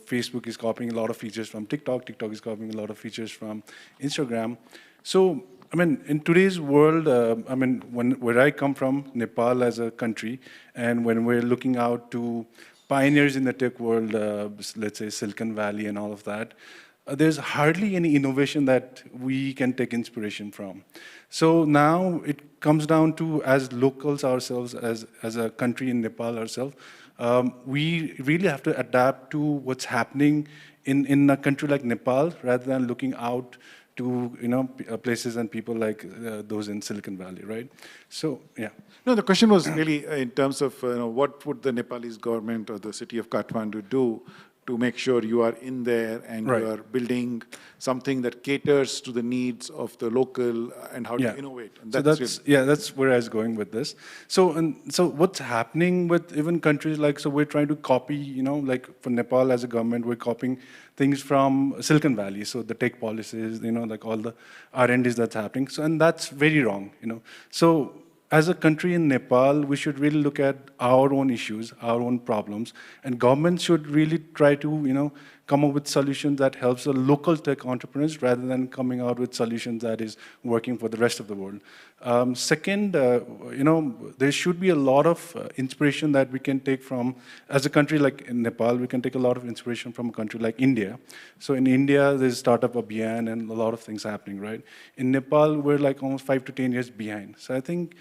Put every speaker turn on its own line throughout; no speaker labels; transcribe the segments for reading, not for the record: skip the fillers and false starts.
Facebook is copying a lot of features from TikTok. TikTok is copying a lot of features from Instagram. So, I mean, in today's world, I mean, where I come from, Nepal as a country, and when we're looking out to pioneers in the tech world, let's say Silicon Valley and all of that, there's hardly any innovation that we can take inspiration from. So now it comes down to, as locals ourselves, as a country in Nepal ourselves, we really have to adapt to what's happening in a country like Nepal, rather than looking out to places and people like those in Silicon Valley, right? So yeah.
No, the question was really in terms of what would the Nepalese government or the city of Kathmandu do to make sure you are in there and
right.
you are building something that caters to the needs of the local and how to innovate. And
that's where I was going with this. So what's happening with even countries like, so we're trying to copy, like for Nepal as a government, we're copying things from Silicon Valley. So the tech policies, like all the R&Ds that's happening. So, and that's very wrong, So as a country in Nepal, we should really look at our own issues, our own problems, and government should really try to, come up with solutions that helps the local tech entrepreneurs rather than coming out with solutions that is working for the rest of the world. Second, there should be a lot of inspiration that we can take from, as a country like in Nepal, we can take a lot of inspiration from a country like India. So in India, there's Startup Abhiyan and a lot of things happening, right? In Nepal, we're like almost 5 to 10 years behind. So I think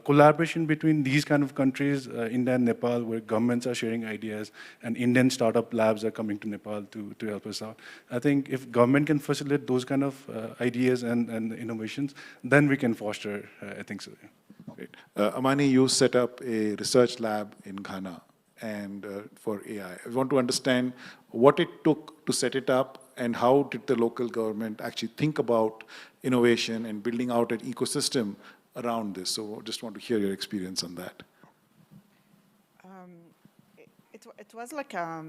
collaboration between these kind of countries, India and Nepal, where governments are sharing ideas and Indian startup labs are coming to Nepal to help us out. I think if government can facilitate those kind of ideas and innovations, then we can foster, I think so. Yeah.
Great. Amani, you set up a research lab in Ghana and for AI. I want to understand what it took to set it up and how did the local government actually think about innovation and building out an ecosystem around this. So just want to hear your experience on that.
It was like a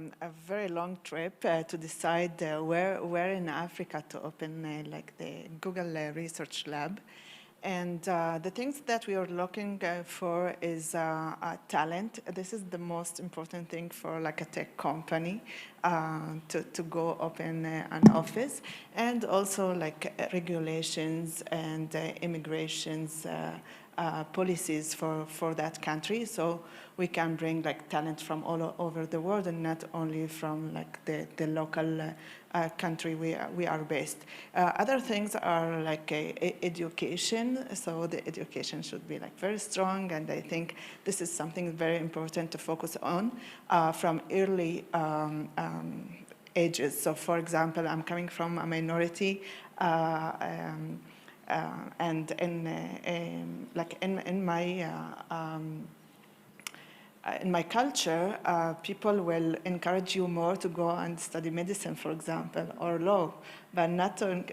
very long trip to decide where in Africa to open like the Google Research Lab. And the things that we are looking for is talent. This is the most important thing for like a tech company to go open an office, and also like regulations and immigrations policies for that country. So we can bring like talent from all over the world and not only from like the local country we are based. Other things are like education. So the education should be like very strong, and I think this is something very important to focus on from early ages. So for example, I'm coming from a minority and in my culture, people will encourage you more to go and study medicine, for example, or law, but not to,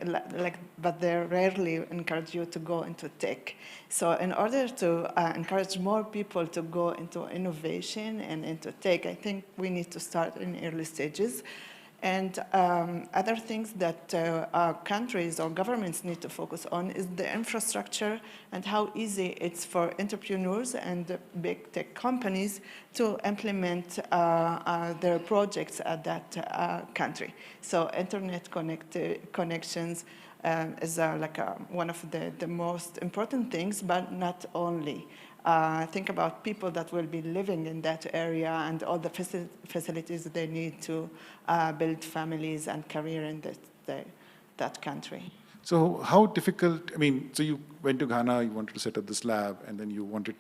but they rarely encourage you to go into tech. So in order to encourage more people to go into innovation and into tech, I think we need to start in early stages. And other things that countries or governments need to focus on is the infrastructure and how easy it's for entrepreneurs and big tech companies to implement their projects at that country. So internet connections is one of the most important things, but not only. Think about people that will be living in that area and all the facilities they need to build families and career in that country.
So how difficult, I mean, so you went to Ghana, you wanted to set up this lab, and then you wanted,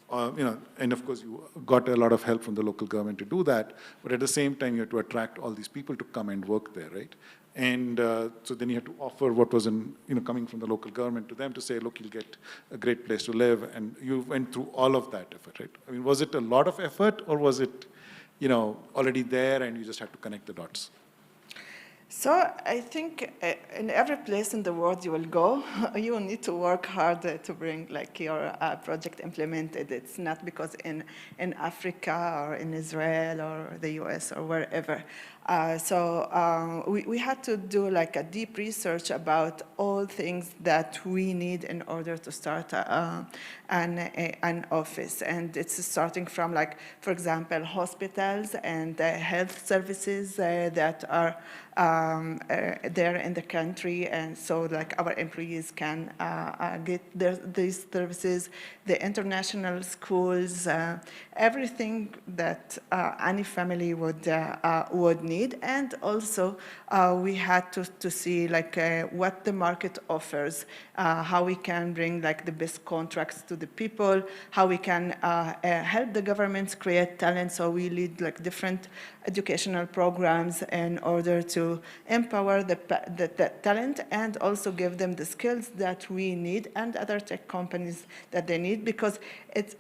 and of course you got a lot of help from the local government to do that, but at the same time you had to attract all these people to come and work there, right? And so then you had to offer what was coming from the local government to them to say, look, you'll get a great place to live. And you went through all of that effort, right? I mean, was it a lot of effort, or was it, already there and you just had to connect the dots?
So I think in every place in the world you will go, you will need to work hard to bring like your project implemented. It's not because in Africa or in Israel or the US or wherever. We had to do like a deep research about all things that we need in order to start an office. And it's starting from, like, for example, hospitals and health services that are there in the country, and so like our employees can get these services, the international schools, everything that any family would need. And also we had to see like what the market offers, how we can bring like the best contracts to the people, how we can help the governments create talent. So we lead like different educational programs in order to empower the talent and also give them the skills that we need and other tech companies that they need, because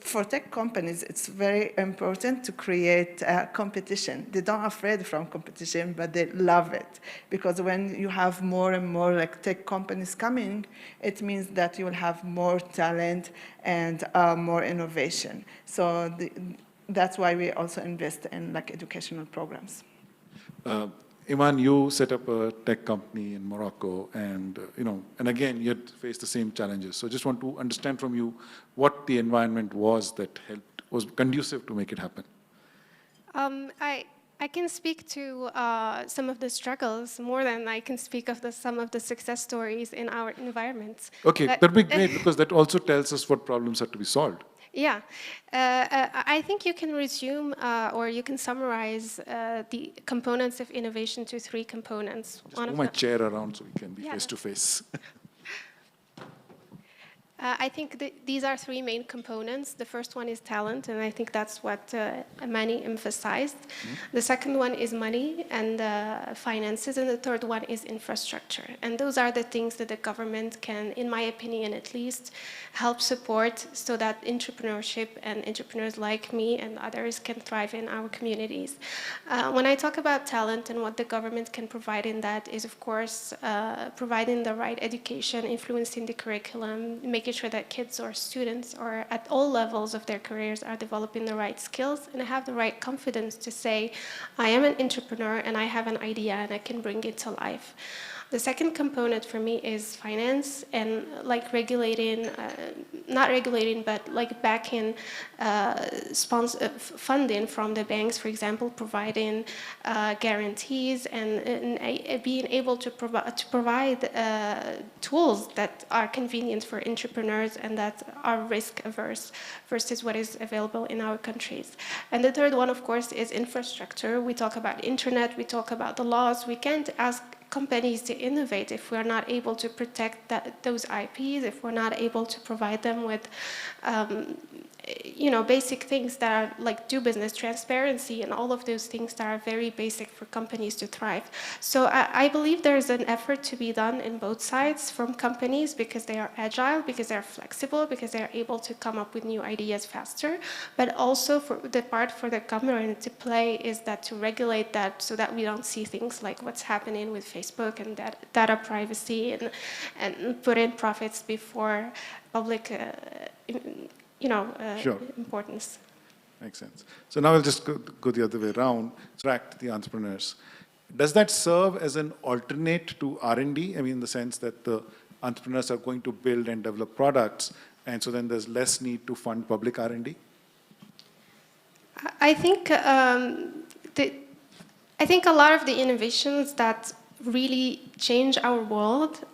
for tech companies, it's very important to create competition. They don't afraid from competition, but they love it, because when you have more and more like tech companies coming, it means that you will have more talent and more innovation. So that's why we also invest in like educational programs.
Iman, you set up a tech company in Morocco, and and again, you had faced the same challenges. So, just want to understand from you what the environment was that was conducive to make it happen.
I can speak to some of the struggles more than I can speak of some of the success stories in our environments.
Okay, that'd be great, because that also tells us what problems have to be solved.
Yeah, I think you can resume or you can summarize the components of innovation to 3 components.
Just move my chair around so we can be face to face.
I think these are 3 main components. The first one is talent, and I think that's what Amani emphasized. The second one is money and finances, and the third one is infrastructure. And those are the things that the government can, in my opinion at least, help support so that entrepreneurship and entrepreneurs like me and others can thrive in our communities. When I talk about talent and what the government can provide in that is, of course, providing the right education, influencing the curriculum, making sure that kids or students or at all levels of their careers are developing the right skills and have the right confidence to say, I am an entrepreneur and I have an idea and I can bring it to life. The second component for me is finance and like regulating, not regulating, but like backing funding from the banks, for example, providing guarantees and being able to provide tools that are convenient for entrepreneurs and that are risk averse versus what is available in our countries. And the third one, of course, is infrastructure. We talk about internet, we talk about the laws. We can't ask companies to innovate if we're not able to protect those IPs, if we're not able to provide them with basic things that are like do business transparency and all of those things that are very basic for companies to thrive. So I believe there's an effort to be done in both sides from companies because they are agile, because they're flexible, because they're able to come up with new ideas faster, but also for the part for the government to play is that to regulate that so that we don't see things like what's happening with Facebook and data privacy and put in profits before public
Sure.
importance.
Makes sense. So now I'll just go the other way around, attract the entrepreneurs. Does that serve as an alternate to R&D? I mean, in the sense that the entrepreneurs are going to build and develop products, and so then there's less need to fund public R&D?
I think a lot of the innovations that really change our world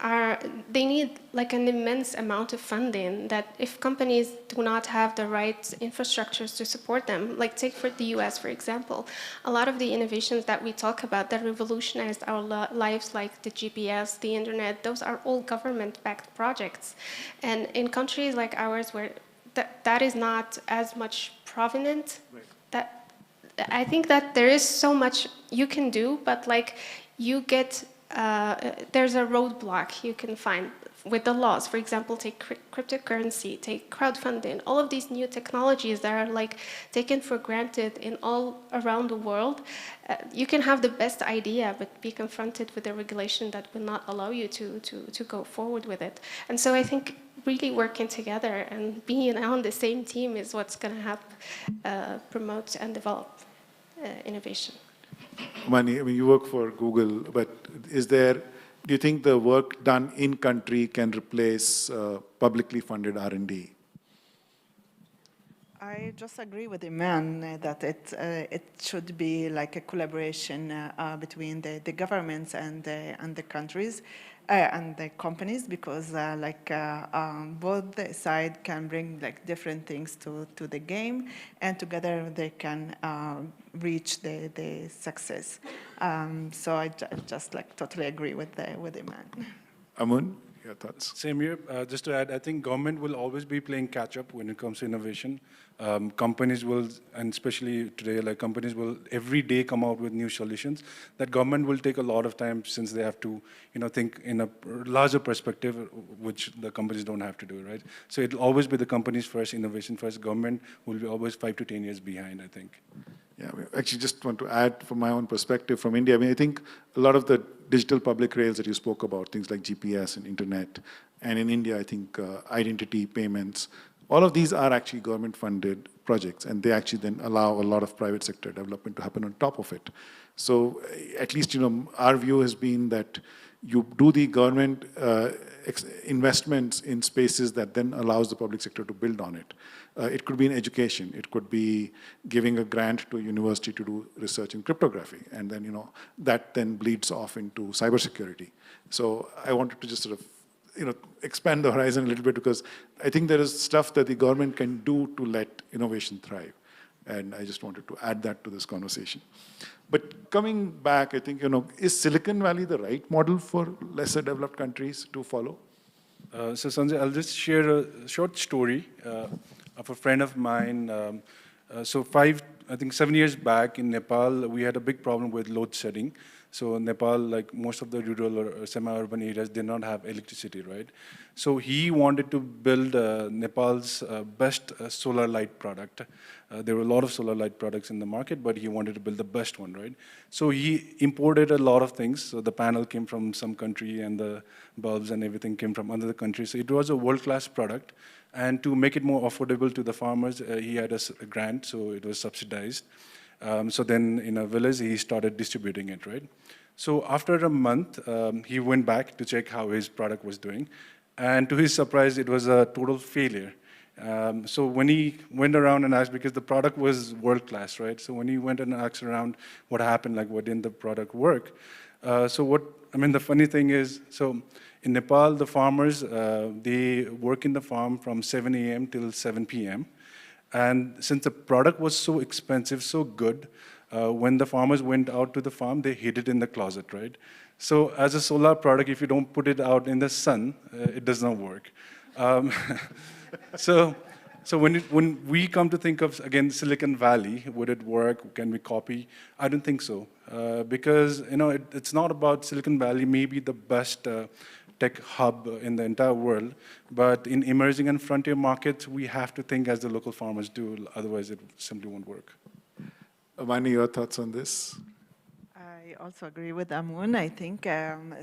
they need like an immense amount of funding that if companies do not have the right infrastructures to support them, like take for the US, for example, a lot of the innovations that we talk about that revolutionized our lives, like the GPS, the internet, those are all government-backed projects. And in countries like ours where that is not as much prominent, right. That I think that there is so much you can do, but like you get, there's a roadblock you can find with the laws. For example, take cryptocurrency, take crowdfunding, all of these new technologies that are like taken for granted in all around the world. You can have the best idea, but be confronted with a regulation that will not allow you to go forward with it. And so I think really working together and being on the same team is what's going to help promote and develop innovation.
Mani, I mean, you work for Google, but do you think the work done in country can replace publicly funded R&D?
I just agree with Iman that it should be like a collaboration between the governments and the countries and the companies, because both sides can bring like different things to the game, and together they can reach the success. So I just like totally agree with Iman.
Amun, your thoughts?
Same here. Just to add, I think government will always be playing catch up when it comes to innovation. Companies will, and especially today, like companies will every day come out with new solutions. That government will take a lot of time, since they have to, think in a larger perspective, which the companies don't have to do, right? So it'll always be the companies first, innovation first. Government will be always 5 to 10 years behind, I think.
Yeah, I actually just want to add from my own perspective from India. I mean, I think a lot of the digital public rails that you spoke about, things like GPS and internet, and in India, I think identity payments, all of these are actually government-funded projects, and they actually then allow a lot of private sector development to happen on top of it. So at least, our view has been that you do the government investments in spaces that then allows the public sector to build on it. It could be in education. It could be giving a grant to a university to do research in cryptography, and then, that then bleeds off into cybersecurity. So I wanted to just sort of expand the horizon a little bit, because I think there is stuff that the government can do to let innovation thrive. And I just wanted to add that to this conversation. But coming back, I think, is Silicon Valley the right model for lesser developed countries to follow?
So Sanjay, I'll just share a short story of a friend of mine. So 7 years back in Nepal, we had a big problem with load shedding. So Nepal, like most of the rural or semi-urban areas, did not have electricity, right? So he wanted to build Nepal's best solar light product. There were a lot of solar light products in the market, but he wanted to build the best one, right? So he imported a lot of things. So the panel came from some country, and the bulbs and everything came from another country. So it was a world-class product. And to make it more affordable to the farmers, he had a grant, so it was subsidized. So then in a village, he started distributing it, right? So after a month, he went back to check how his product was doing. And to his surprise, it was a total failure. So when he went around and asked, because the product was world-class, right? So when he went and asked around what happened, like what didn't the product work? The funny thing is, so in Nepal, the farmers, they work in the farm from 7 a.m. till 7 p.m. And since the product was so expensive, so good, when the farmers went out to the farm, they hid it in the closet, right? So as a solar product, if you don't put it out in the sun, it does not work. So when we come to think of, again, Silicon Valley, would it work? Can we copy? I don't think so. Because it's not about Silicon Valley, maybe the best tech hub in the entire world, but in emerging and frontier markets, we have to think as the local farmers do, otherwise it simply won't work.
Mani, your thoughts on this?
I also agree with Amun. I think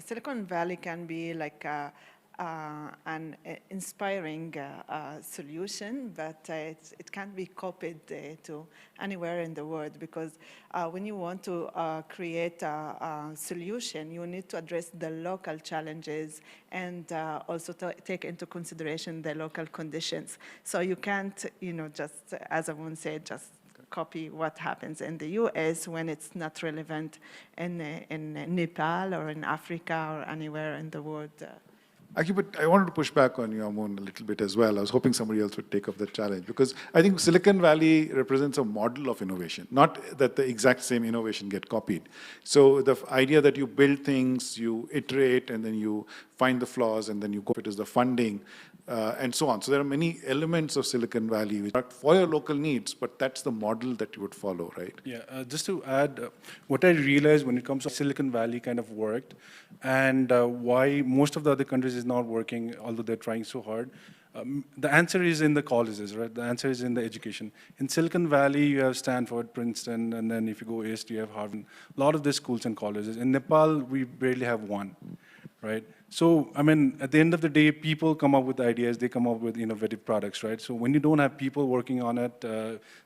Silicon Valley can be like an inspiring solution, but it can't be copied to anywhere in the world, because when you want to create a solution, you need to address the local challenges and also take into consideration the local conditions. So you can't, just, as Amun said, just copy what happens in the US when it's not relevant in Nepal or in Africa or anywhere in the world.
Actually, but I wanted to push back on you, Amun, a little bit as well. I was hoping somebody else would take up that challenge, because I think Silicon Valley represents a model of innovation, not that the exact same innovation get copied. So the idea that you build things, you iterate, and then you find the flaws, and then you go, it is the funding, and so on. So there are many elements of Silicon Valley which are for your local needs, but that's the model that you would follow, right?
Yeah, just to add, what I realized when it comes to Silicon Valley kind of worked, and why most of the other countries is not working, although they're trying so hard. The answer is in the colleges, right? The answer is in the education. In Silicon Valley, you have Stanford, Princeton, and then if you go east, you have Harvard. A lot of these schools and colleges. In Nepal, we barely have one, right? So, I mean, at the end of the day, people come up with ideas, they come up with innovative products, right? So when you don't have people working on it,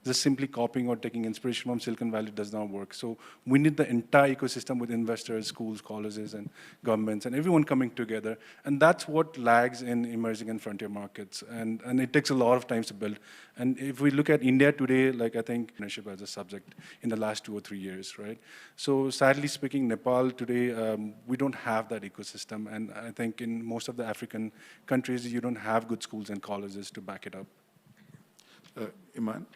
just simply copying or taking inspiration from Silicon Valley does not work. So we need the entire ecosystem with investors, schools, colleges, and governments, and everyone coming together. And that's what lags in emerging and frontier markets. And it takes a lot of time to build. And if we look at India today, like I think entrepreneurship as a subject in the last 2 or 3 years, right? So sadly speaking, Nepal today, we don't have that ecosystem. And I think in most of the African countries, you don't have good schools and colleges to back it up.
Iman?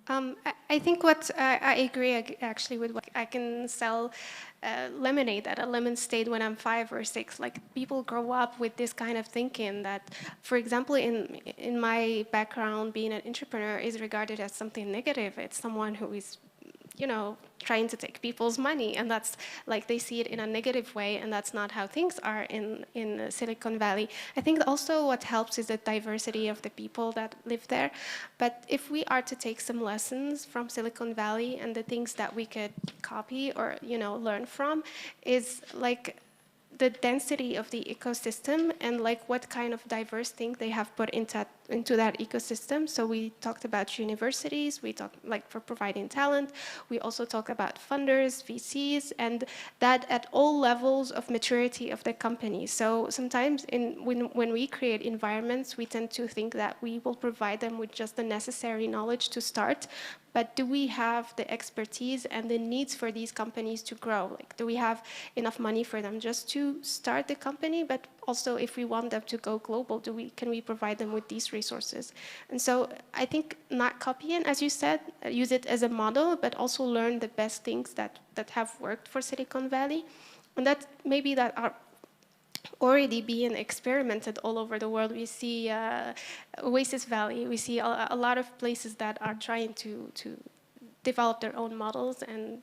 I think what I agree actually with what I can sell lemonade at a lemon state when I'm 5 or 6. Like people grow up with this kind of thinking that, for example, in my background, being an entrepreneur is regarded as something negative. It's someone who is, trying to take people's money, and that's like they see it in a negative way, and that's not how things are in Silicon Valley. I think also what helps is the diversity of the people that live there. But if we are to take some lessons from Silicon Valley and the things that we could copy or learn from, is like the density of the ecosystem and like what kind of diverse things they have put into that ecosystem. So we talked about universities, we talked like for providing talent, we also talked about funders, VCs, and that at all levels of maturity of the company. So sometimes when we create environments, we tend to think that we will provide them with just the necessary knowledge to start, but do we have the expertise and the needs for these companies to grow? Like, do we have enough money for them just to start the company? But also, if we want them to go global, can we provide them with these resources? And so I think not copying, as you said, use it as a model, but also learn the best things that have worked for Silicon Valley. And that maybe that are already being experimented all over the world. We see Oasis Valley. We see a lot of places that are trying to develop their own models and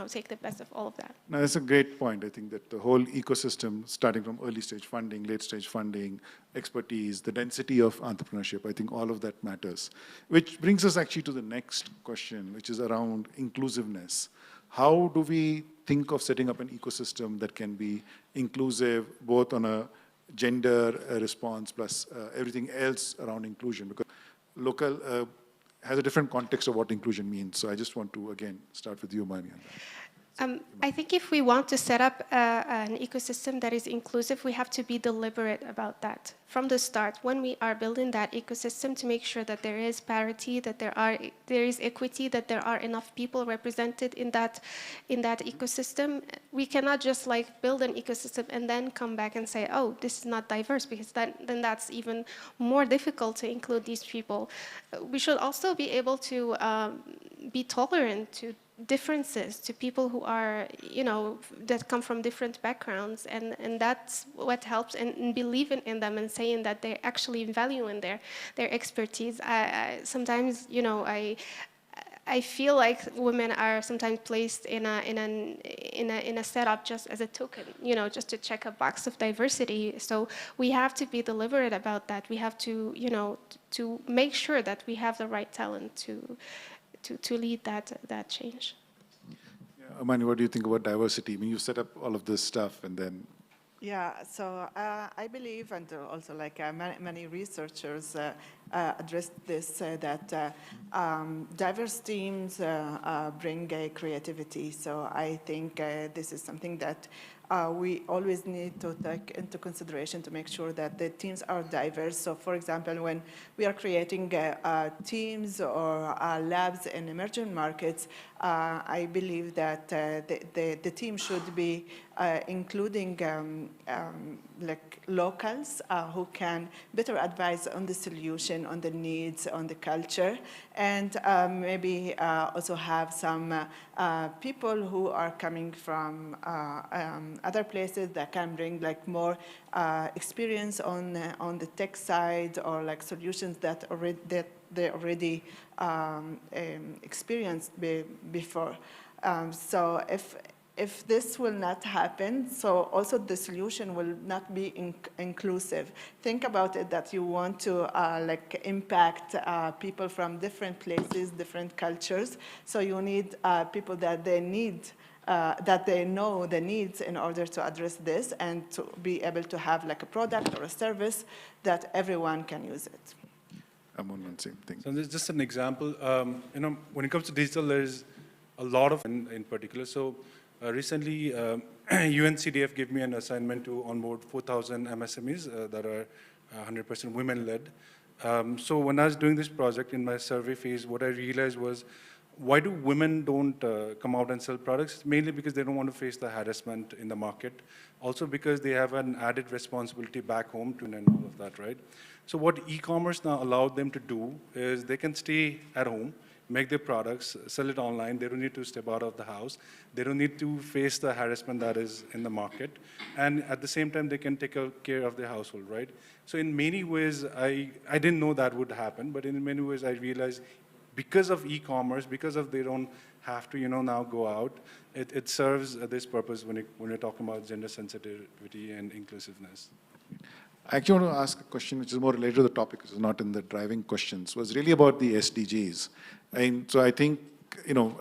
take the best of all of that.
Now, that's a great point. I think that the whole ecosystem, starting from early stage funding, late stage funding, expertise, the density of entrepreneurship, I think all of that matters. Which brings us actually to the next question, which is around inclusiveness. How do we think of setting up an ecosystem that can be inclusive, both on a gender response plus everything else around inclusion? Because local has a different context of what inclusion means. So I just want to, again, start with you, Mani, on that.
I think if we want to set up an ecosystem that is inclusive, we have to be deliberate about that from the start when we are building that ecosystem, to make sure that there is parity, that there is equity, that there are enough people represented in that ecosystem. We cannot just like build an ecosystem and then come back and say, oh, this is not diverse, because then that's even more difficult to include these people. We should also be able to be tolerant to differences, to people who are, that come from different backgrounds, and that's what helps, and believing in them and saying that they're actually valuing their expertise. Sometimes, I feel like women are sometimes placed in a setup just as a token, just to check a box of diversity. So we have to be deliberate about that. We have to, to make sure that we have the right talent to lead that change.
Yeah, Amani, what do you think about diversity? I mean, you set up all of this stuff and then...
Yeah, so I believe, and also like many researchers addressed this, that diverse teams bring creativity. So I think this is something that we always need to take into consideration to make sure that the teams are diverse. So for example, when we are creating teams or labs in emerging markets, I believe that the team should be including like locals who can better advise on the solution, on the needs, on the culture, and maybe also have some people who are coming from other places that can bring like more experience on the tech side, or like solutions that they already experienced before. So if this will not happen, so also the solution will not be inclusive. Think about it, that you want to like impact people from different places, different cultures. So you need people that they need that they know the needs in order to address this and to be able to have like a product or a service that everyone can use it.
I'm on one same thing.
So this is just an example. When it comes to digital, there's a lot of in particular. So recently, UNCDF gave me an assignment to onboard 4,000 MSMEs that are 100% women-led. So when I was doing this project in my survey phase, what I realized was, why do women don't come out and sell products? Mainly because they don't want to face the harassment in the market. Also because they have an added responsibility back home to and all of that, right? So what e-commerce now allowed them to do is they can stay at home, make their products, sell it online. They don't need to step out of the house. They don't need to face the harassment that is in the market. And at the same time, they can take care of their household, right? So in many ways, I didn't know that would happen, but in many ways, I realized because of e-commerce, because of they don't have to, now go out, it serves this purpose when you're talking about gender sensitivity and inclusiveness.
I actually want to ask a question which is more related to the topic, which is not in the driving questions, was really about the SDGs. And so I think,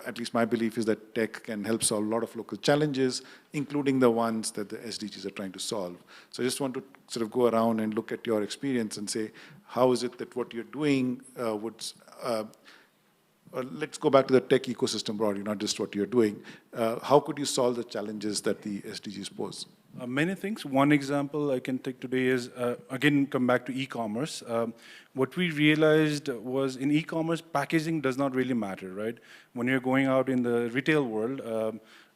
at least my belief is that tech can help solve a lot of local challenges, including the ones that the SDGs are trying to solve. So I just want to sort of go around and look at your experience and say, how is it that what you're doing let's go back to the tech ecosystem broadly, not just what you're doing. How could you solve the challenges that the SDGs pose?
Many things. One example I can take today is, again, come back to e-commerce. What we realized was in e-commerce, packaging does not really matter, right? When you're going out in the retail world,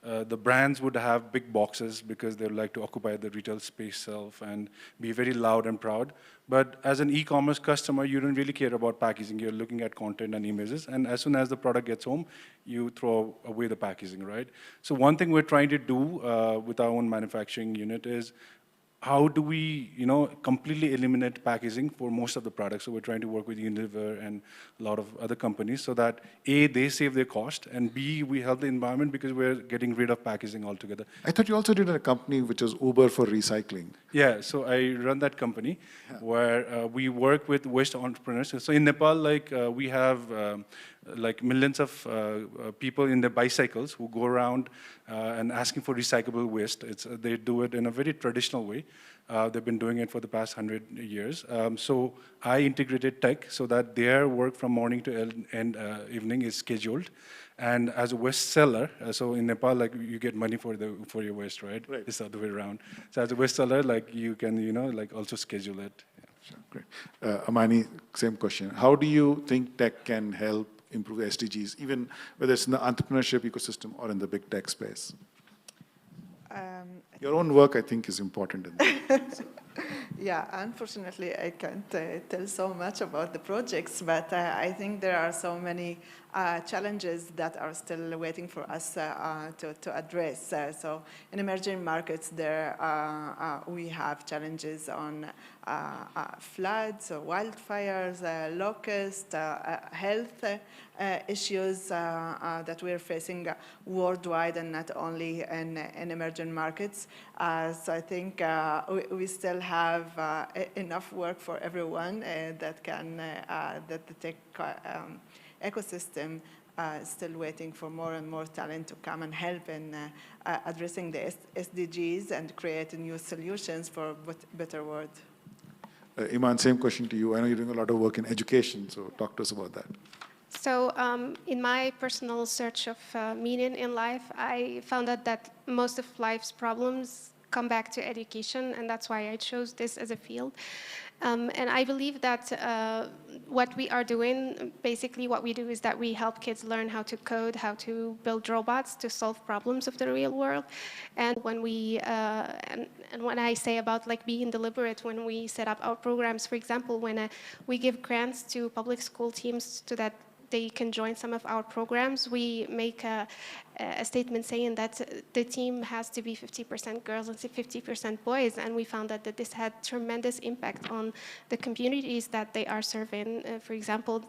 the brands would have big boxes because they like to occupy the retail space itself and be very loud and proud. But as an e-commerce customer, you don't really care about packaging. You're looking at content and images. And as soon as the product gets home, you throw away the packaging, right? So one thing we're trying to do with our own manufacturing unit is how do we, completely eliminate packaging for most of the products? So we're trying to work with Unilever and a lot of other companies so that A, they save their cost, and B, we help the environment because we're getting rid of packaging altogether.
I thought you also did a company which was Uber for recycling.
Yeah, so I run that company where we work with waste entrepreneurs. So in Nepal, we have millions of people in their bicycles who go around and asking for recyclable waste. They do it in a very traditional way. They've been doing it for the past 100 years. So I integrated tech so that their work from morning to end evening is scheduled. And as a waste seller, so in Nepal, you get money for your waste, right?
Right.
It's the other way around. So as a waste seller, you can, also schedule it. Yeah.
Sure, great. Amani, same question. How do you think tech can help improve the SDGs, even whether it's in the entrepreneurship ecosystem or in the big tech space? Your own work, I think, is important in that.
Yeah, unfortunately, I can't tell so much about the projects, but I think there are so many challenges that are still waiting for us to address. So in emerging markets, we have challenges on floods, wildfires, locusts, health issues that we're facing worldwide and not only in emerging markets. So I think we still have enough work for everyone that the tech ecosystem is still waiting for more and more talent to come and help in addressing the SDGs and creating new solutions for a better world.
Iman, same question to you. I know you're doing a lot of work in education, so talk to us about that.
So in my personal search of meaning in life, I found out that most of life's problems come back to education, and that's why I chose this as a field. And I believe that what we are doing, basically what we do is that we help kids learn how to code, how to build robots to solve problems of the real world. And when we, and when I say about being deliberate, when we set up our programs, for example, when we give grants to public school teams so that they can join some of our programs, we make a statement saying that the team has to be 50% girls and 50% boys, and we found that this had tremendous impact on the communities that they are serving. For example,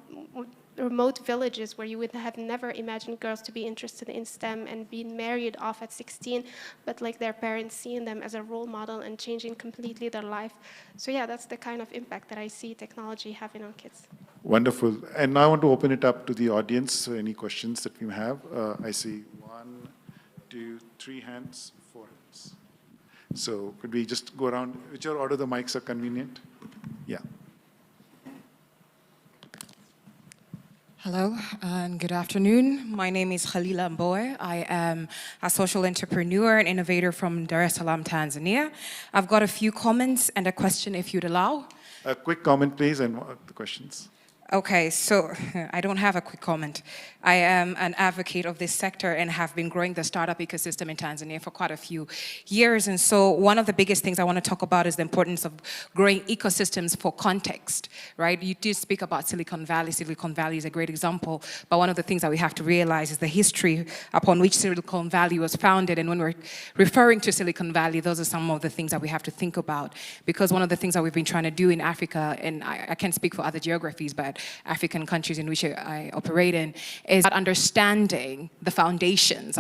remote villages where you would have never imagined girls to be interested in STEM and being married off at 16, but their parents seeing them as a role model and changing completely their life. So yeah, that's the kind of impact that I see technology having on kids.
Wonderful. And now I want to open it up to the audience. So any questions that we have? I see one, 3 hands, 4 hands. So could we just go around, whichever order the mics are convenient? Yeah.
Hello and good afternoon. My name is Khalila Mbowe. I am a social entrepreneur and innovator from Dar es Salaam, Tanzania. I've got a few comments and a question if you'd allow.
A quick comment, please, and the questions.
Okay, so I don't have a quick comment. I am an advocate of this sector and have been growing the startup ecosystem in Tanzania for quite a few years. And so one of the biggest things I want to talk about is the importance of growing ecosystems for context, right? You did speak about Silicon Valley. Silicon Valley is a great example. But one of the things that we have to realize is the history upon which Silicon Valley was founded. And when we're referring to Silicon Valley, those are some of the things that we have to think about. Because one of the things that we've been trying to do in Africa, and I can't speak for other geographies, but African countries in which I operate in, is understanding the foundations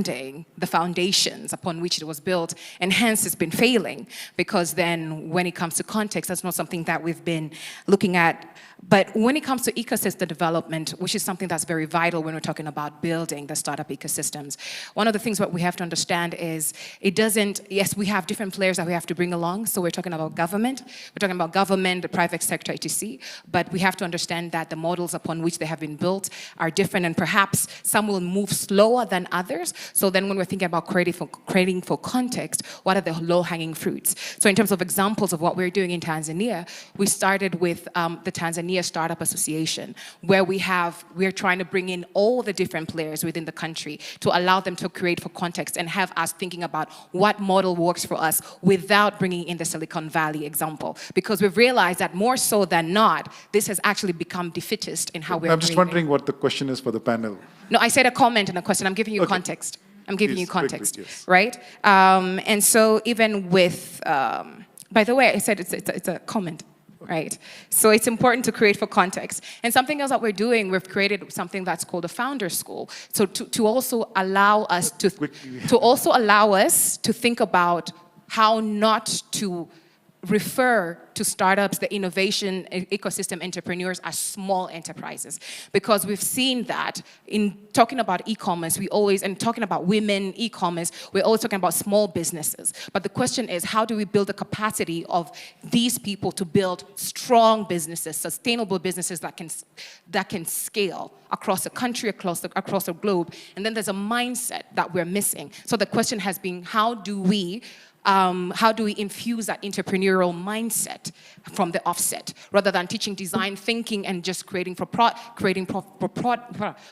upon which it was built, and hence it's been failing, because then when it comes to context, that's not something that we've been looking at. But when it comes to ecosystem development, which is something that's very vital when we're talking about building the startup ecosystems, one of the things that we have to understand is yes, we have different players that we have to bring along. So we're talking about government, the private sector, etc. But we have to understand that the models upon which they have been built are different, and perhaps some will move slower than others. So then when we're thinking about creating for context, what are the low-hanging fruits? So in terms of examples of what we're doing in Tanzania, we started with the Tanzania Startup Association, where we're trying to bring in all the different players within the country to allow them to create for context and have us thinking about what model works for us without bringing in the Silicon Valley example. Because we've realized that more so than not, this has actually become defeatist in how we're
I'm just wondering what the question is for the panel.
No, I said a comment and a question. I'm giving you context. I'm giving you context, right? And so even with, by the way, I said it's a comment. Right. So it's important to create for context. And something else that we're doing, we've created something that's called a founder school. So to also allow us to think about how not to refer to startups, the innovation ecosystem entrepreneurs, as small enterprises. Because we've seen that in talking about e-commerce, and talking about women e-commerce, we're always talking about small businesses. But the question is, how do we build the capacity of these people to build strong businesses, sustainable businesses that can scale across the country, across the globe? And then there's a mindset that we're missing. So the question has been, how do we infuse that entrepreneurial mindset from the offset, rather than teaching design thinking and just creating for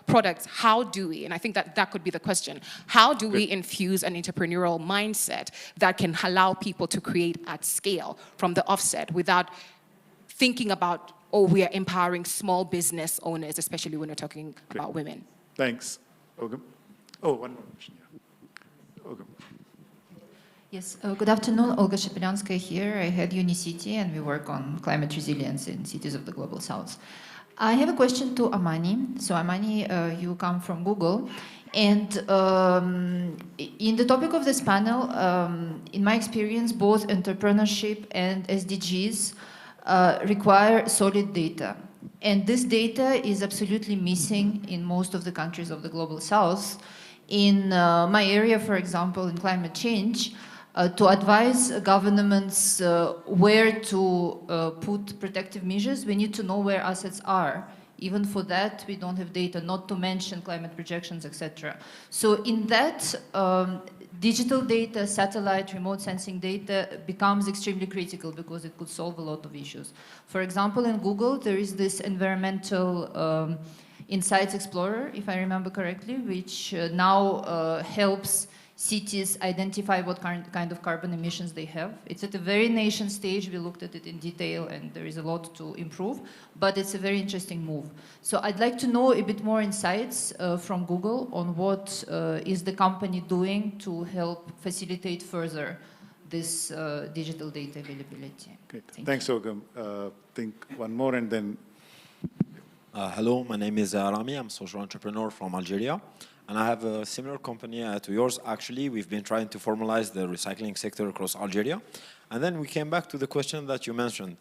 products? How do we, and I think that could be the question, how do we infuse an entrepreneurial mindset that can allow people to create at scale from the offset without thinking about, we are empowering small business owners, especially when we're talking about women?
Thanks. Ogum? Oh, one more question. Yeah. Ogum.
Yes, good afternoon. Olga Shepelyanskaya here. I head Unicity, and we work on climate resilience in cities of the Global South. I have a question to Amani. So Amani, you come from Google. And in the topic of this panel, in my experience, both entrepreneurship and SDGs require solid data. And this data is absolutely missing in most of the countries of the Global South. In my area, for example, in climate change, to advise governments where to put protective measures, we need to know where assets are. Even for that, we don't have data, not to mention climate projections, etc. So in that, digital data, satellite, remote sensing data becomes extremely critical, because it could solve a lot of issues. For example, in Google, there is this environmental Insights Explorer, if I remember correctly, which now helps cities identify what kind of carbon emissions they have. It's at a very nation stage. We looked at it in detail, and there is a lot to improve, but it's a very interesting move. So I'd like to know a bit more insights from Google on what is the company doing to help facilitate further this digital data availability.
Great. Thanks, Ogum. I think one more, and then...
Hello, my name is Rami. I'm a social entrepreneur from Algeria. And I have a similar company to yours. Actually, we've been trying to formalize the recycling sector across Algeria. And then we came back to the question that you mentioned.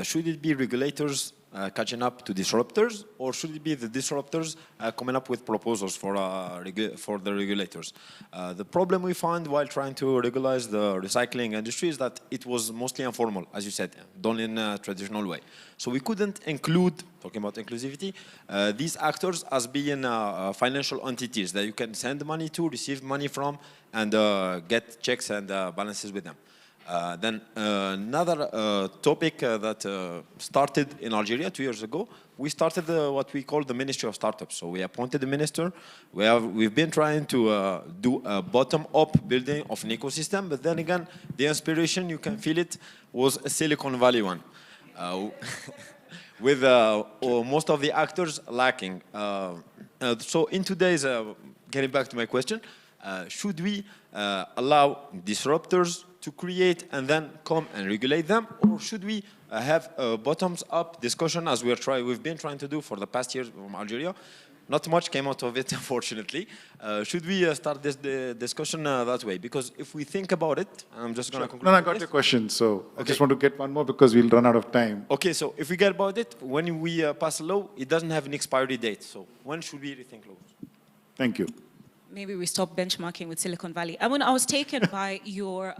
Should it be regulators catching up to disruptors, or should it be the disruptors coming up with proposals for the regulators? The problem we find while trying to regularize the recycling industry is that it was mostly informal, as you said, done in a traditional way. So we couldn't include, talking about inclusivity, these actors as being financial entities that you can send money to, receive money from, and get checks and balances with them. Then another topic that started in Algeria 2 years ago, we started what we call the Ministry of Startups. So we appointed the minister. We've been trying to do a bottom-up building of an ecosystem, but then again, the inspiration, you can feel it, was a Silicon Valley one, with most of the actors lacking. So in today's, getting back to my question, should we allow disruptors to create and then come and regulate them, or should we have a bottoms-up discussion as we've been trying to do for the past years from Algeria? Not much came out of it, unfortunately. Should we start this discussion that way? Because if we think about it, I'm just going to conclude.
No, I got your question, so okay. I just want to get one more because we'll run out of time.
Okay, so if we get about it, when we pass a law, it doesn't have an expiry date. So when should we rethink laws?
Thank you.
Maybe we stop benchmarking with Silicon Valley. I was taken by your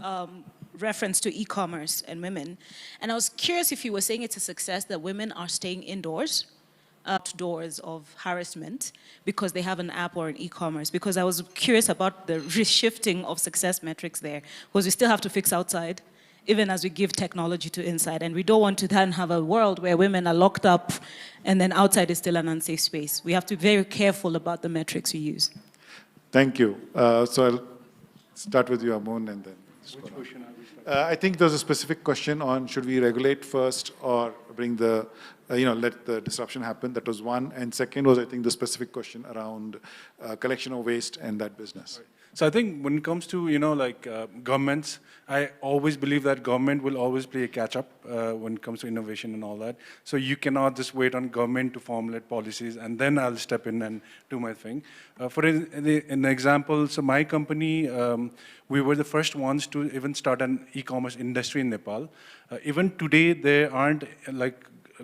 reference to e-commerce and women, and I was curious if you were saying it's a success that women are staying indoors, outdoors of harassment, because they have an app or an e-commerce, because I was curious about the shifting of success metrics there, because we still have to fix outside, even as we give technology to inside, and we don't want to then have a world where women are locked up and then outside is still an unsafe space. We have to be very careful about the metrics we use.
Thank you. So I'll start with you, Amun, and then.
Which question are we starting?
I think there's a specific question on should we regulate first or bring the, let the disruption happen. That was one. And second was, I think, the specific question around collection of waste and that business.
Right. So I think when it comes to, governments, I always believe that government will always play a catch-up when it comes to innovation and all that. So you cannot just wait on government to formulate policies and then I'll step in and do my thing. For an example, so my company, we were the first ones to even start an e-commerce industry in Nepal. Even today, there aren't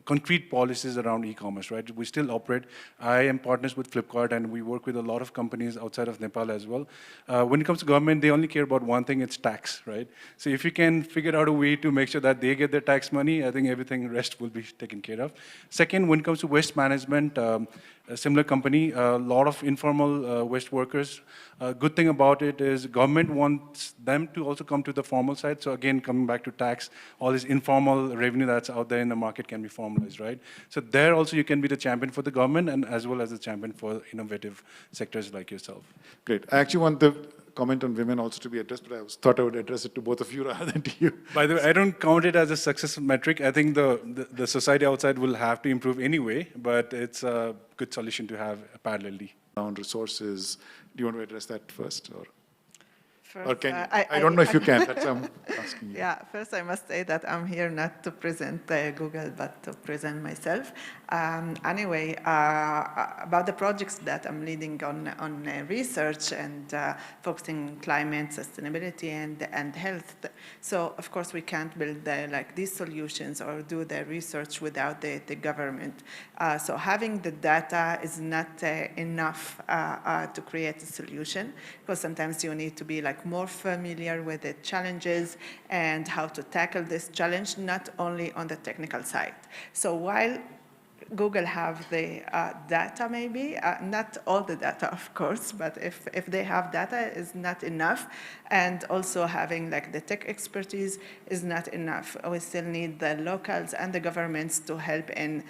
concrete policies around e-commerce, right? We still operate. I am partners with Flipkart, and we work with a lot of companies outside of Nepal as well. When it comes to government, they only care about one thing, it's tax, right? So if you can figure out a way to make sure that they get their tax money, I think everything rest will be taken care of. Second, when it comes to waste management, a similar company, a lot of informal waste workers. Good thing about it is government wants them to also come to the formal side. So again, coming back to tax, all this informal revenue that's out there in the market can be formalized, right? So there also you can be the champion for the government and as well as the champion for innovative sectors like yourself.
Great. I actually want the comment on women also to be addressed, but I thought I would address it to both of you rather than to you.
By the way, I don't count it as a success metric. I think the society outside will have to improve anyway, but it's a good solution to have parallelly.
Around resources, do you want to address that first?
First,
Or can you? I don't know if you can, that's why I'm asking you.
Yeah, first I must say that I'm here not to present Google, but to present myself. Anyway, about the projects that I'm leading on research and focusing on climate, sustainability, and health. So, of course, we can't build these solutions or do the research without the government. So having the data is not enough to create a solution, because sometimes you need to be more familiar with the challenges and how to tackle this challenge, not only on the technical side. So while Google have the data maybe, not all the data of course, but if they have data is not enough, and also having the tech expertise is not enough. We still need the locals and the governments to help in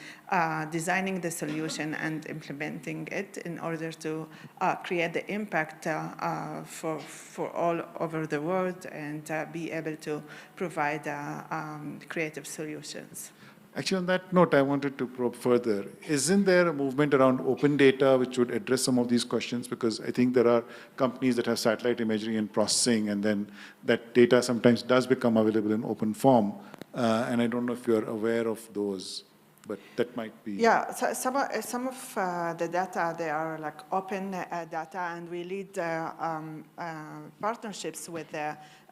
designing the solution and implementing it in order to create the impact for all over the world and be able to provide creative solutions.
Actually, on that note, I wanted to probe further. Isn't there a movement around open data which would address some of these questions? Because I think there are companies that have satellite imagery and processing, and then that data sometimes does become available in open form. And I don't know if you're aware of those. but that might be...
Yeah, so some of the data, they are like open data, and we lead partnerships with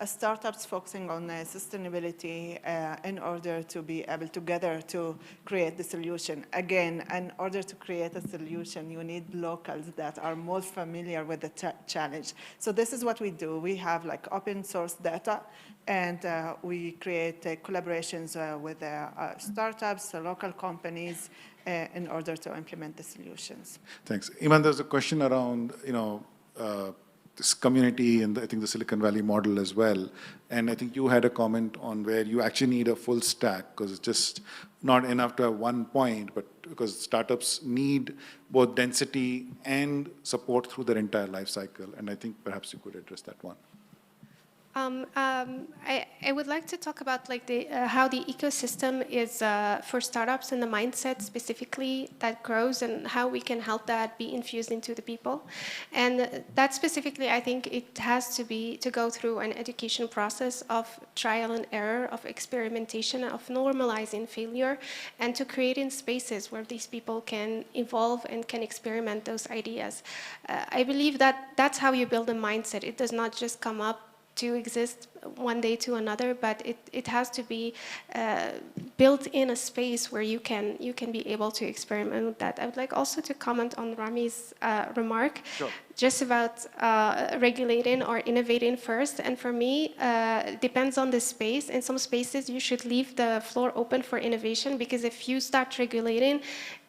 startups focusing on sustainability in order to be able together to create the solution. Again, in order to create a solution, you need locals that are more familiar with the challenge. So this is what we do. We have like open source data, and we create collaborations with startups, local companies, in order to implement the solutions.
Thanks. Iman, there's a question around, this community and I think the Silicon Valley model as well. And I think you had a comment on where you actually need a full stack, because it's just not enough to have one point, but because startups need both density and support through their entire life cycle. And I think perhaps you could address that one.
I would like to talk about like how the ecosystem is for startups and the mindset specifically that grows, and how we can help that be infused into the people. And that specifically, I think it has to go through an education process of trial and error, of experimentation, of normalizing failure, and to creating spaces where these people can evolve and can experiment those ideas. I believe that that's how you build a mindset. It does not just come up to exist one day to another, but it has to be built in a space where you can be able to experiment with that. I would like also to comment on Rami's remark,
Sure.
just about regulating or innovating first. And for me, depends on the space. In some spaces, you should leave the floor open for innovation, because if you start regulating,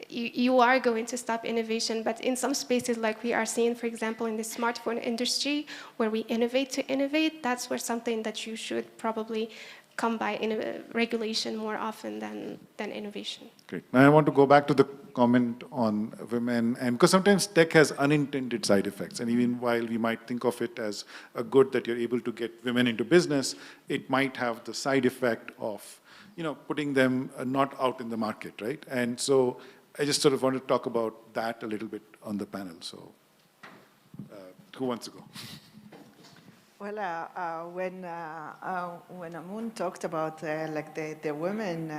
you are going to stop innovation. But in some spaces, like we are seeing, for example, in the smartphone industry, where we innovate to innovate, that's where something that you should probably come by in regulation more often than innovation.
Great. Now I want to go back to the comment on women, and because sometimes tech has unintended side effects, and even while we might think of it as a good that you're able to get women into business, it might have the side effect of, putting them not out in the market, right? And so I just sort of want to talk about that a little bit on the panel. So who wants to go?
Well, when Amun talked about like the women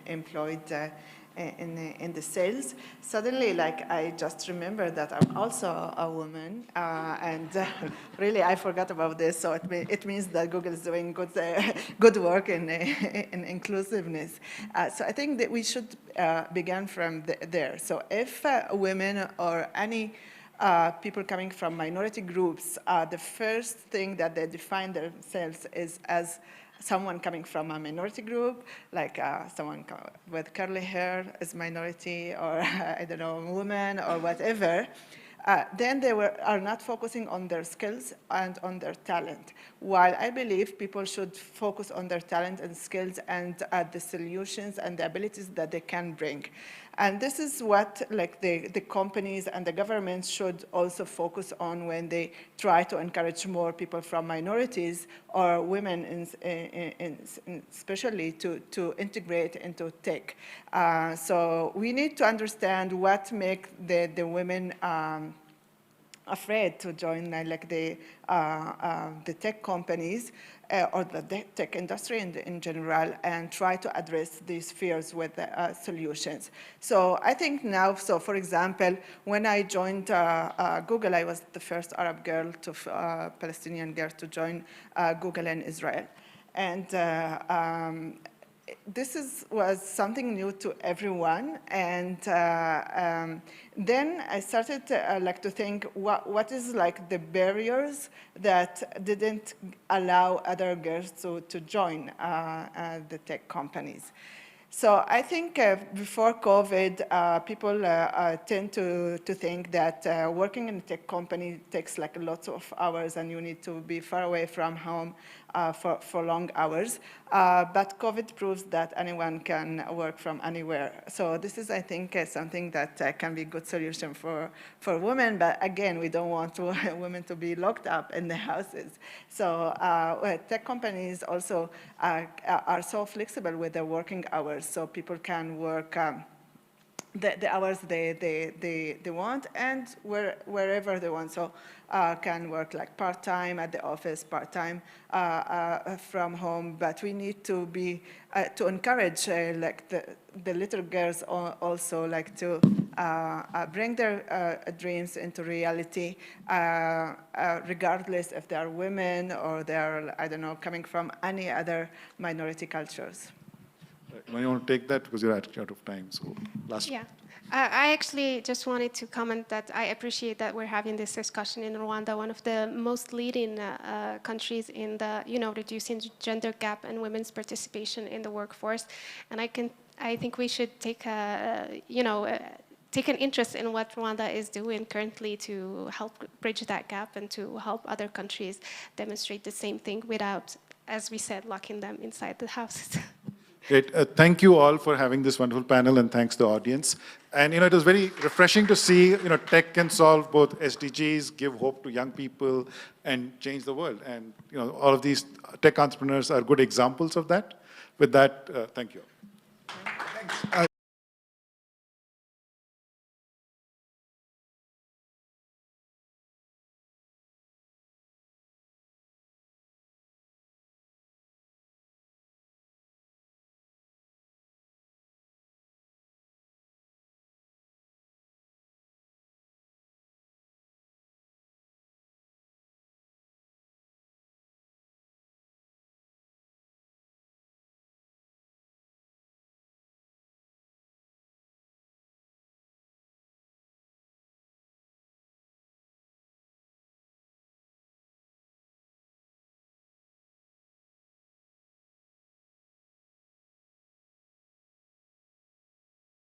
employed in the sales, suddenly like I just remembered that I'm also a woman, and really I forgot about this. So it means that Google is doing good work in inclusiveness. So I think that we should begin from there. So if women or any people coming from minority groups, the first thing that they define themselves is as someone coming from a minority group, like someone with curly hair is minority, or I don't know, woman or whatever. Then they are not focusing on their skills and on their talent. While I believe people should focus on their talent and skills and the solutions and the abilities that they can bring. And this is what like the companies and the governments should also focus on when they try to encourage more people from minorities or women especially to integrate into tech. So we need to understand what makes the women afraid to join like the tech companies or the tech industry in general, and try to address these fears with solutions. So I think now, so for example, when I joined Google, I was the first Arab girl Palestinian girl to join Google in Israel. And this was something new to everyone, and then I started to think what is like the barriers that didn't allow other girls to join the tech companies. So I think before COVID, people tend to think that working in a tech company takes like lots of hours and you need to be far away from home for long hours. But COVID proves that anyone can work from anywhere. So this is, I think, something that can be a good solution for women. But again, we don't want women to be locked up in the houses. So tech companies also are so flexible with their working hours. So people can work the hours they want and wherever they want. So can work like part-time at the office, part-time from home, but we need to be, to encourage like the little girls also like to bring their dreams into reality, regardless if they are women or they are, I don't know, coming from any other minority cultures.
You want to take that because you're out of time. So last.
Yeah. I actually just wanted to comment that I appreciate that we're having this discussion in Rwanda, one of the most leading countries in the, reducing gender gap and women's participation in the workforce. And I think we should take take an interest in what Rwanda is doing currently to help bridge that gap and to help other countries demonstrate the same thing without, as we said, locking them inside the houses.
Great. Thank you all for having this wonderful panel, and thanks to the audience. And it was very refreshing to see tech can solve both SDGs, give hope to young people, and change the world. And all of these tech entrepreneurs are good examples of that. With that, thank you.
Thanks.